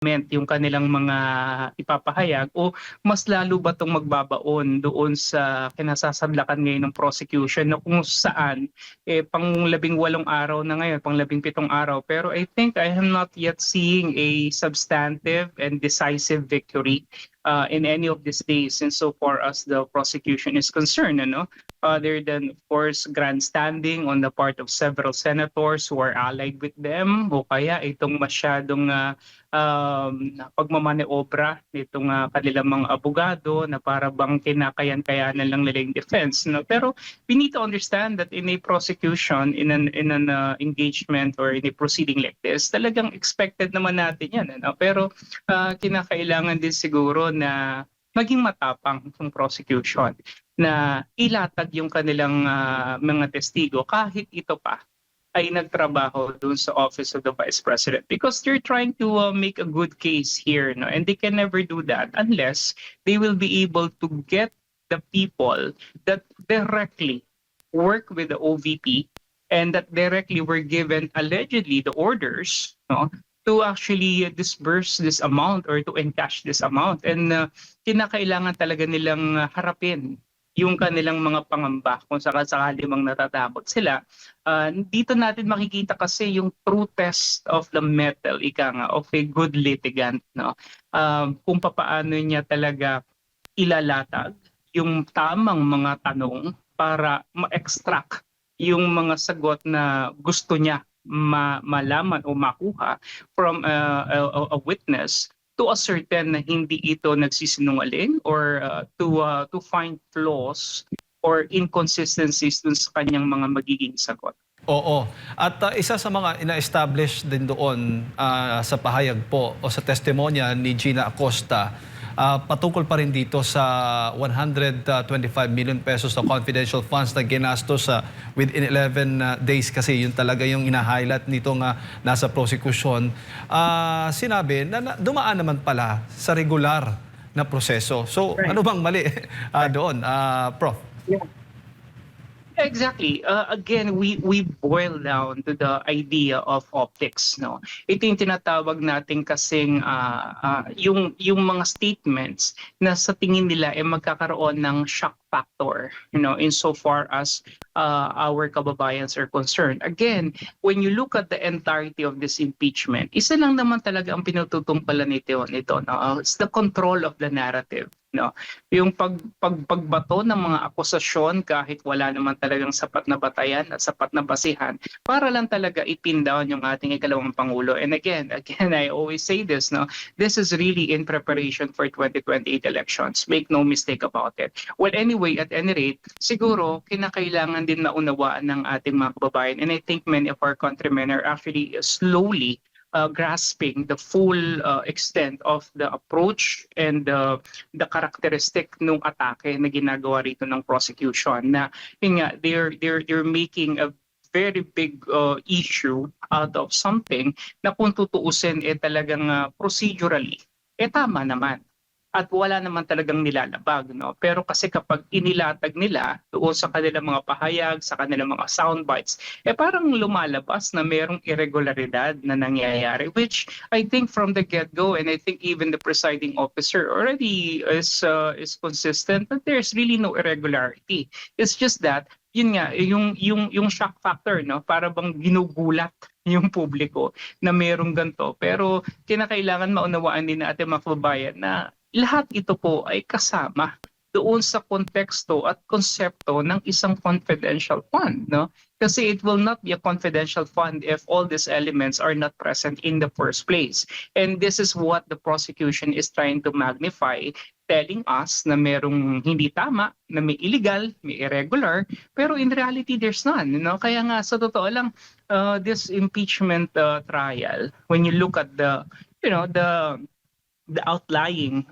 yung kanilang mga ipapahayag o mas lalo ba 'tong magbabaon doon sa kinasasadlakan ngayon ng prosecution na kung saan, pang-labing-walong araw na ngayon, pang-labing-pitong araw. Pero I think I am not yet seeing a substantive and decisive victory, in any of these days insofar as the prosecution is concerned, ano? Other than, of course, grandstanding on the part of several senators who are allied with them o kaya itong masyadong pagmamaneobra nitong kanilang mga abogado na para bang kinakayan-kayanan lang nila yung defense, no? Pero we need to understand that in a prosecution, in an engagement or in a proceeding like this, talagang expected naman natin yan, ano? Pero kinakailangan din siguro na maging matapang yung prosecution na ilatag yung kanilang mga testigo kahit ito pa ay nagtrabaho dun sa Office of the Vice President because they're trying to make a good case here, no? And they can never do that unless they will be able to get the people that directly work with the OVP and that directly were given allegedly the orders, no, to actually disburse this amount or to encash this amount. And kinakailangan talaga nilang harapin yung kanilang mga pangamba kung sakasakali mang natatakot sila. Dito natin makikita kasi yung true test of the mettle, ika nga, of a good litigant, no? Kung papaano niya talaga ilalatag yung tamang mga tanong para ma-extract yung mga sagot na gusto niya malaman o makuha from a witness to ascertain na hindi ito nagsisinungaling or to find flaws or inconsistencies dun sa kanyang mga magiging sagot. Oo. At isa sa mga ina-establish din doon sa pahayag po o sa testimonya ni Gina Acosta, patungkol pa rin dito sa 125 million pesos na confidential funds na ginastos within 11 days kasi yun talaga yung ina-highlight nito nga nasa prosecution. Sinabi na dumaan naman pala sa regular na proseso. So Right. ano bang mali doon, Prof? Yeah. Exactly. Again, we boil down to the idea of optics, no. Ito yung tinatawag natin kasing yung mga statements na sa tingin nila ay magkakaroon ng shock factor, you know, insofar as our kababayans are concerned. Again, when you look at the entirety of this impeachment, isa lang naman talaga ang pinututungpalan nito, no? It's the control of the narrative, no? Yung pagbato ng mga akusasyon kahit wala naman talagang sapat na batayan at sapat na basihan para lang talaga ipin down yung ating ikalawang pangulo. And again, I always say this, no, this is really in preparation for 2028 elections. Make no mistake about it. Well, anyway, at any rate, siguro kinakailangan din naunawaan ng ating mga kababayan, and I think many of our countrymen are actually slowly grasping the full extent of the approach and the characteristic nung atake na ginagawa rito ng prosecution, na yun nga, they're making a very big issue out of something na kung tutuusin talagang procedurally tama naman at wala naman talagang nilalabag, no? Pero kasi kapag inilatag nila doon sa kanilang mga pahayag, sa kanilang mga soundbites, parang lumalabas na merong irregularidad na nangyayari, which I think from the get-go, and I think even the presiding officer already is consistent that there's really no irregularity. It's just that yun nga, yung shock factor, no, para bang ginugulat yung publiko na merong ganito. Pero kinakailangan maunawaan din natin mga kababayan na lahat ito po ay kasama doon sa konteksto at konsepto ng isang confidential fund, no? Kasi it will not be a confidential fund if all these elements are not present in the first place. And this is what the prosecution is trying to magnify, telling us na merong hindi tama, na may illegal, may irregular, pero in reality there's none, no? Kaya nga sa totoo lang, this impeachment trial, when you look at the outlying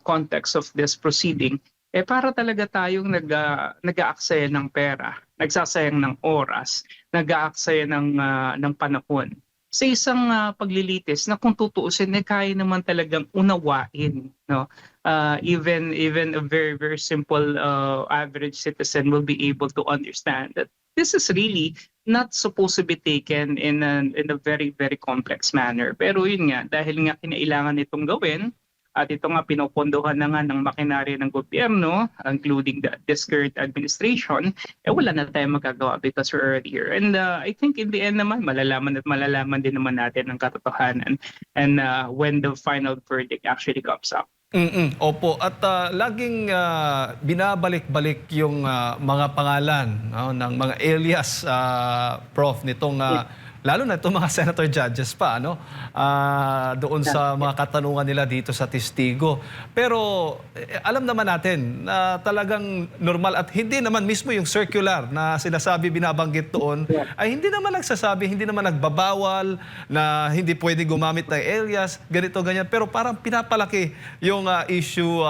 context of this proceeding, para talaga tayong nag-aaksaya ng pera, nagsasayang ng oras, nag-aaksaya ng panahon sa isang paglilitis na kung tutuusin kaya naman talagang unawain, no? Even a very simple average citizen will be able to understand that this is really not supposed to be taken in a very complex manner. Pero yun nga, dahil nga kinailangan itong gawin, at ito nga pinopondohan na nga ng makinarya ng gobyerno, including this current administration, wala na tayong magagawa because we're already here. And I think in the end naman, malalaman din naman natin ang katotohanan and when the final verdict actually comes up. Opo, at laging binabalik-balik yung mga pangalan, no, ng mga alias, Prof, nitong lalo na itong mga senator judges pa, ano, doon sa mga katanungan nila dito sa testigo. Pero alam naman natin na talagang normal at hindi naman mismo yung circular na sinasabi, binabanggit doon, ay hindi naman nagsasabi, hindi naman nagbabawal na hindi pwede gumamit ng alias, ganito, ganyan. Pero parang pinapalaki yung issue,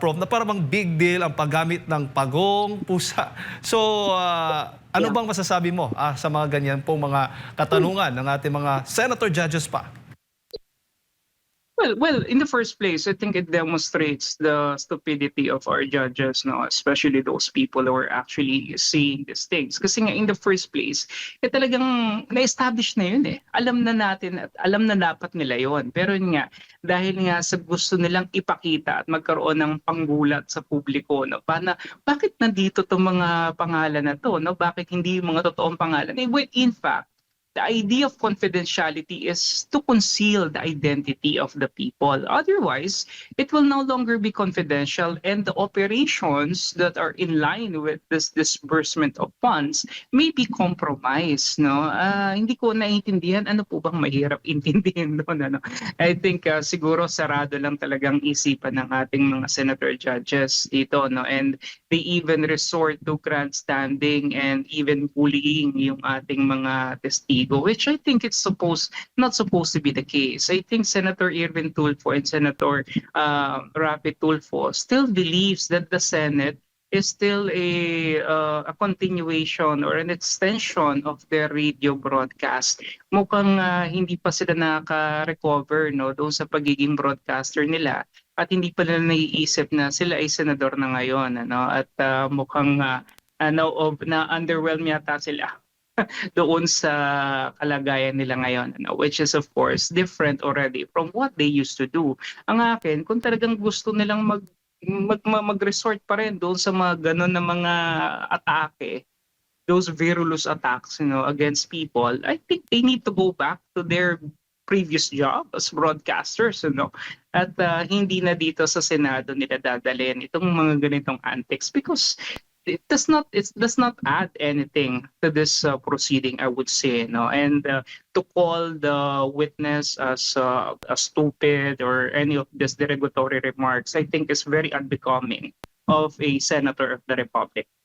Prof, na parang big deal ang paggamit ng pagong, pusa. So, ano bang masasabi mo sa mga ganyan pong mga katanungan ng ating mga senator judges pa? Well, in the first place, I think it demonstrates the stupidity of our judges, no, especially those people who are actually seeing these things. Kasi nga in the first place, talagang na-establish na yun eh. Alam na natin at alam na dapat nila yon. Pero yun nga, dahil nga sa gusto nilang ipakita at magkaroon ng panggulat sa publiko, no, bakit nandito itong mga pangalan na to, no? Bakit hindi yung mga totoong pangalan? Well, in fact, the idea of confidentiality is to conceal the identity of the people. Otherwise, it will no longer be confidential and the operations that are in line with this disbursement of funds may be compromised. No? Hindi ko naiintindihan ano po bang mahirap intindihin doon. Ano? I think siguro sarado lang talagang isipan ng ating mga senator judges dito. No? And they even resort to grandstanding and even bullying yung ating mga testigo, which I think it's not supposed to be the case. I think Senator Irwin Tulfo and Senator Rapi Tulfo still believes that the Senate is still a continuation or an extension of their radio broadcast. Mukhang hindi pa sila nakaka-recover, no, doon sa pagiging broadcaster nila at hindi pa nila naiisip na sila ay senador na ngayon, ano, at mukhang na-underwhelm yata sila doon sa kalagayan nila ngayon, ano, which is of course different already from what they used to do. Ang akin, kung talagang gusto nilang mag-resort pa rin doon sa mga ganon na mga atake, those virulous attacks, against people, I think they need to go back to their previous job as broadcasters, at hindi na dito sa Senado nila dadalhin itong mga ganitong antics because it does not add anything to this proceeding, I would say, and to call the witness as stupid or any of these derogatory remarks, I think is very unbecoming of a senator of the Republic.